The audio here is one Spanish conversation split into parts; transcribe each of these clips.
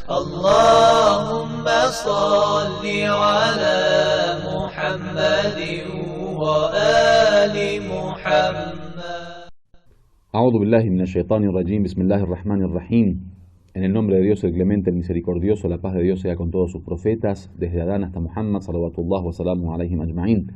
اللهم صل على محمد وآل محمد. أعوذ بالله من الشيطان الرجيم. بسم الله الرحمن الرحيم. En el nombre de Dios, el clemente, el misericordioso, la paz de Dios sea con todos sus profetas, desde Adán hasta Muhammad, salawatullah wa salamu alayhim ajma'in.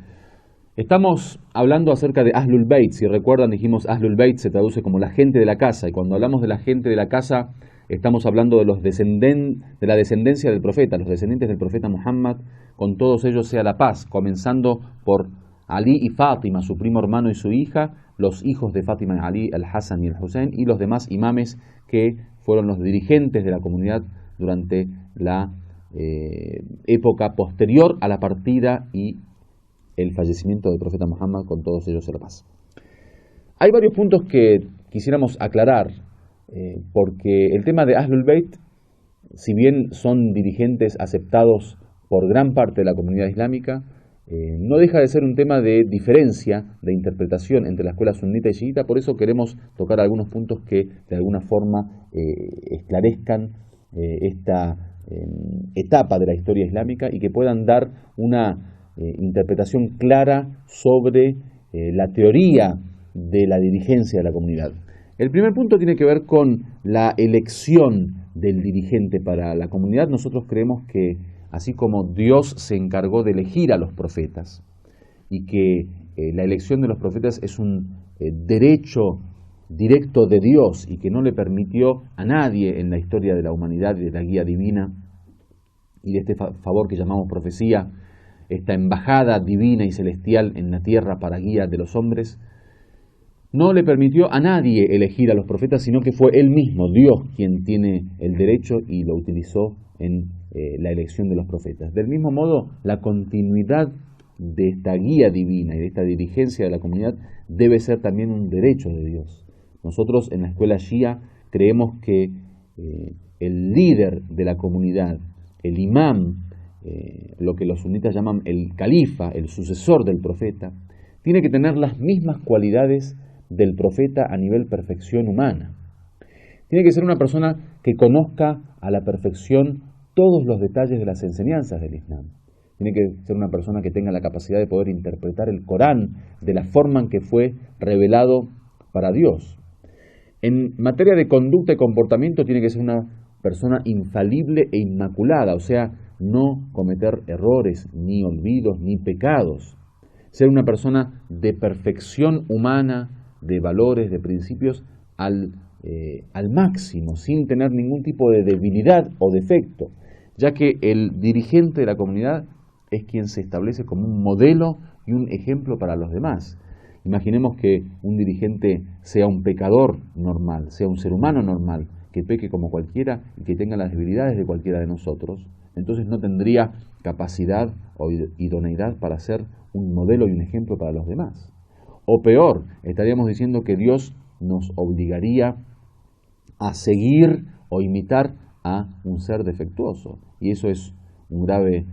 Estamos hablando acerca de Ahlul Bayt. Si recuerdan, dijimos Ahlul Bayt se traduce como la gente de la casa, y cuando hablamos de la gente de la casa, estamos hablando de de la descendencia del profeta, los descendientes del profeta Muhammad, con todos ellos sea la paz, comenzando por Ali y Fátima, su primo hermano y su hija, los hijos de Fátima y Ali, el Hassan y el Hussein, y los demás imames que fueron los dirigentes de la comunidad durante la época posterior a la partida y el fallecimiento del profeta Muhammad, con todos ellos sea la paz. Hay varios puntos que quisiéramos aclarar, porque el tema de Ahlul Bayt, si bien son dirigentes aceptados por gran parte de la comunidad islámica, no deja de ser un tema de diferencia de interpretación entre la escuela sunita y chiita. Por eso queremos tocar algunos puntos que de alguna forma esclarezcan esta etapa de la historia islámica y que puedan dar una interpretación clara sobre la teoría de la dirigencia de la comunidad. El primer punto tiene que ver con la elección del dirigente para la comunidad. Nosotros creemos que así como Dios se encargó de elegir a los profetas y que la elección de los profetas es un derecho directo de Dios y que no le permitió a nadie en la historia de la humanidad y de la guía divina y de este favor que llamamos profecía, esta embajada divina y celestial en la tierra para guía de los hombres, no le permitió a nadie elegir a los profetas, sino que fue Él mismo, Dios, quien tiene el derecho y lo utilizó en la elección de los profetas. Del mismo modo, la continuidad de esta guía divina y de esta dirigencia de la comunidad debe ser también un derecho de Dios. Nosotros en la escuela Shia creemos que el líder de la comunidad, el imam, lo que los sunitas llaman el califa, el sucesor del profeta, tiene que tener las mismas cualidades del profeta a nivel perfección humana. Tiene que ser una persona que conozca a la perfección todos los detalles de las enseñanzas del Islam. Tiene que ser una persona que tenga la capacidad de poder interpretar el Corán de la forma en que fue revelado para Dios. En materia de conducta y comportamiento tiene que ser una persona infalible e inmaculada, o sea, no cometer errores, ni olvidos, ni pecados. Ser una persona de perfección humana, de valores, de principios al máximo, sin tener ningún tipo de debilidad o defecto, ya que el dirigente de la comunidad es quien se establece como un modelo y un ejemplo para los demás. Imaginemos que un dirigente sea un pecador normal, sea un ser humano normal, que peque como cualquiera y que tenga las debilidades de cualquiera de nosotros, entonces no tendría capacidad o idoneidad para ser un modelo y un ejemplo para los demás. O peor, estaríamos diciendo que Dios nos obligaría a seguir o imitar a un ser defectuoso. Y eso es un grave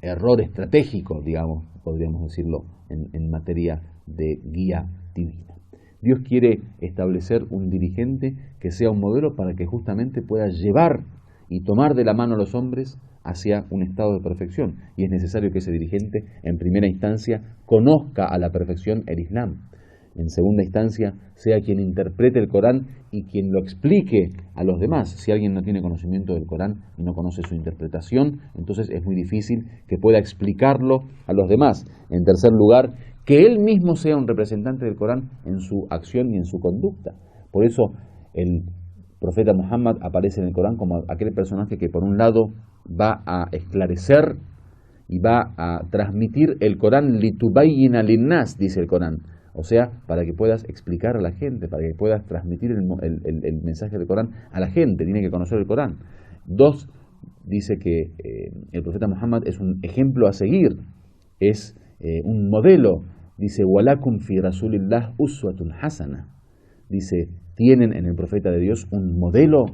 error estratégico, digamos, podríamos decirlo, en materia de guía divina. Dios quiere establecer un dirigente que sea un modelo para que justamente pueda llevar y tomar de la mano a los hombres hacia un estado de perfección. Y es necesario que ese dirigente, en primera instancia, conozca a la perfección el Islam. En segunda instancia, sea quien interprete el Corán y quien lo explique a los demás. Si alguien no tiene conocimiento del Corán y no conoce su interpretación, entonces es muy difícil que pueda explicarlo a los demás. En tercer lugar, que él mismo sea un representante del Corán en su acción y en su conducta. Por eso el profeta Muhammad aparece en el Corán como aquel personaje que por un lado va a esclarecer y va a transmitir el Corán litubayyina linnas, dice el Corán. O sea, para que puedas explicar a la gente, para que puedas transmitir el mensaje del Corán a la gente, tiene que conocer el Corán. Dos, dice que el profeta Muhammad es un ejemplo a seguir, es un modelo. Dice, walakum fi rasulillah uswatun hasana. Dice, tienen en el profeta de Dios un modelo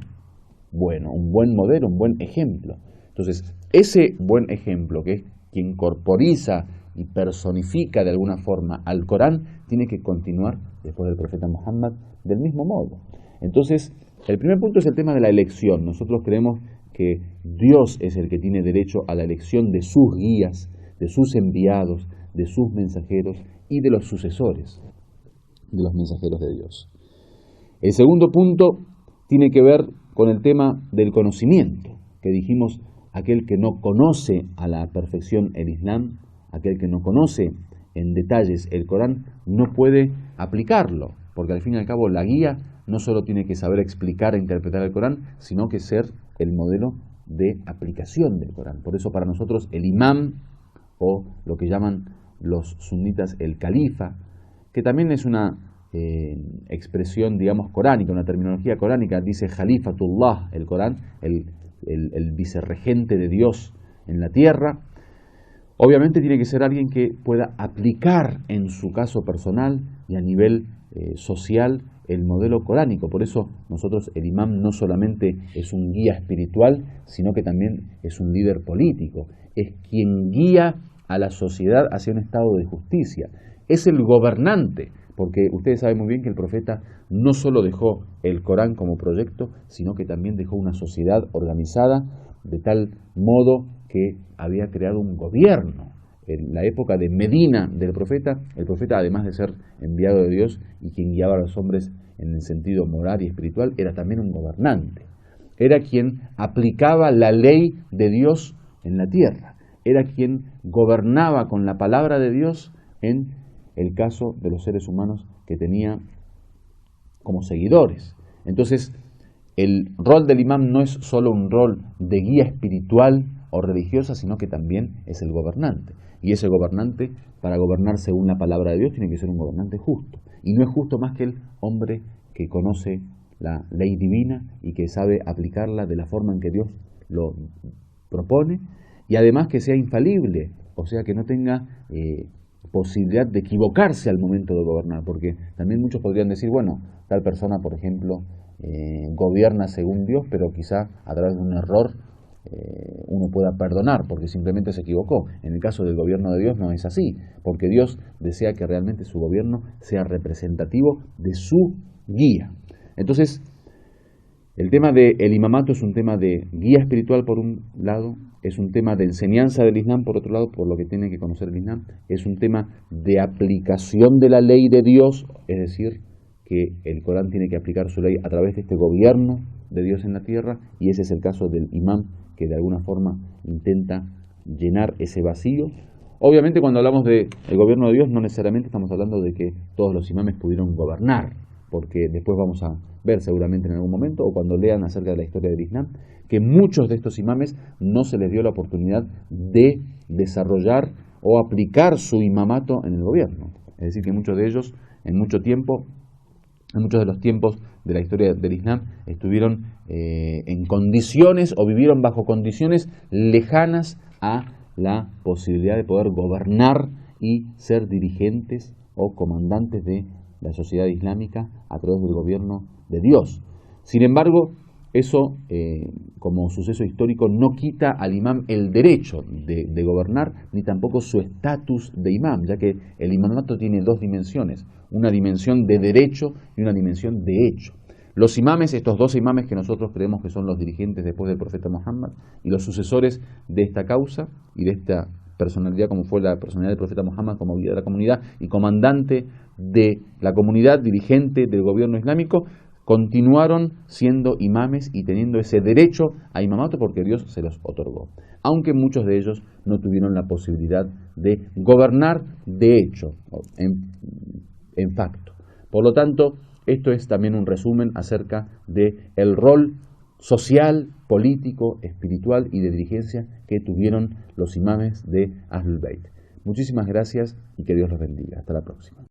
bueno, un buen modelo, un buen ejemplo. Entonces, ese buen ejemplo, que es quien corporiza y personifica de alguna forma al Corán, tiene que continuar después del profeta Muhammad del mismo modo. Entonces, El primer punto es el tema de la elección. Nosotros creemos que Dios es el que tiene derecho a la elección de sus guías, de sus enviados, de sus mensajeros y de los sucesores de los mensajeros de Dios. El segundo punto tiene que ver con el tema del conocimiento, que dijimos, aquel que no conoce a la perfección el Islam, aquel que no conoce en detalles el Corán, no puede aplicarlo, porque al fin y al cabo la guía no solo tiene que saber explicar e interpretar el Corán, sino que ser el modelo de aplicación del Corán. Por eso para nosotros el imam, o lo que llaman los sunitas el califa, que también es una expresión, digamos, coránica, una terminología coránica, dice Khalifatullah, el Corán, el vicerregente de Dios en la tierra. Obviamente tiene que ser alguien que pueda aplicar en su caso personal y a nivel social el modelo coránico. Por eso nosotros, el imam no solamente es un guía espiritual, sino que también es un líder político. Es quien guía a la sociedad hacia un estado de justicia. Es el gobernante, porque ustedes saben muy bien que el profeta no solo dejó el Corán como proyecto, sino que también dejó una sociedad organizada de tal modo que había creado un gobierno. En la época de Medina del profeta, el profeta, además de ser enviado de Dios y quien guiaba a los hombres en el sentido moral y espiritual, era también un gobernante. Era quien aplicaba la ley de Dios en la tierra. Era quien gobernaba con la palabra de Dios en el caso de los seres humanos que tenía como seguidores. Entonces, el rol del imam no es solo un rol de guía espiritual o religiosa, sino que también es el gobernante. Y ese gobernante, para gobernar según la palabra de Dios, tiene que ser un gobernante justo. Y no es justo más que el hombre que conoce la ley divina y que sabe aplicarla de la forma en que Dios lo propone, y además que sea infalible, o sea, que no tenga posibilidad de equivocarse al momento de gobernar, porque también muchos podrían decir, bueno, tal persona, por ejemplo, gobierna según Dios, pero quizá a través de un error uno pueda perdonar porque simplemente se equivocó. En el caso del gobierno de Dios no es así, porque Dios desea que realmente su gobierno sea representativo de su guía. Entonces, el tema del imamato es un tema de guía espiritual por un lado, es un tema de enseñanza del Islam por otro lado, por lo que tiene que conocer el Islam, es un tema de aplicación de la ley de Dios, es decir, que el Corán tiene que aplicar su ley a través de este gobierno de Dios en la tierra, y ese es el caso del imam, que de alguna forma intenta llenar ese vacío. Obviamente cuando hablamos del gobierno de Dios no necesariamente estamos hablando de que todos los imames pudieron gobernar, porque después vamos a ver seguramente en algún momento, o cuando lean acerca de la historia del Islam, que muchos de estos imames no se les dio la oportunidad de desarrollar o aplicar su imamato en el gobierno. Es decir, que muchos de ellos en muchos de los tiempos de la historia del Islam estuvieron en condiciones o vivieron bajo condiciones lejanas a la posibilidad de poder gobernar y ser dirigentes o comandantes de la sociedad islámica a través del gobierno de Dios. Sin embargo, eso como suceso histórico no quita al imam el derecho de gobernar, ni tampoco su estatus de imam, ya que el imamato tiene dos dimensiones, una dimensión de derecho y una dimensión de hecho. Los imames, estos 12 imames que nosotros creemos que son los dirigentes después del profeta Muhammad y los sucesores de esta causa y de esta personalidad como fue la personalidad del profeta Muhammad como guía de la comunidad y comandante de la comunidad, dirigente del gobierno islámico, continuaron siendo imames y teniendo ese derecho a imamato porque Dios se los otorgó, aunque muchos de ellos no tuvieron la posibilidad de gobernar de hecho, en facto. Por lo tanto, esto es también un resumen acerca del rol social, político, espiritual y de dirigencia que tuvieron los imames de Ahlul Bayt. Muchísimas gracias y que Dios los bendiga. Hasta la próxima.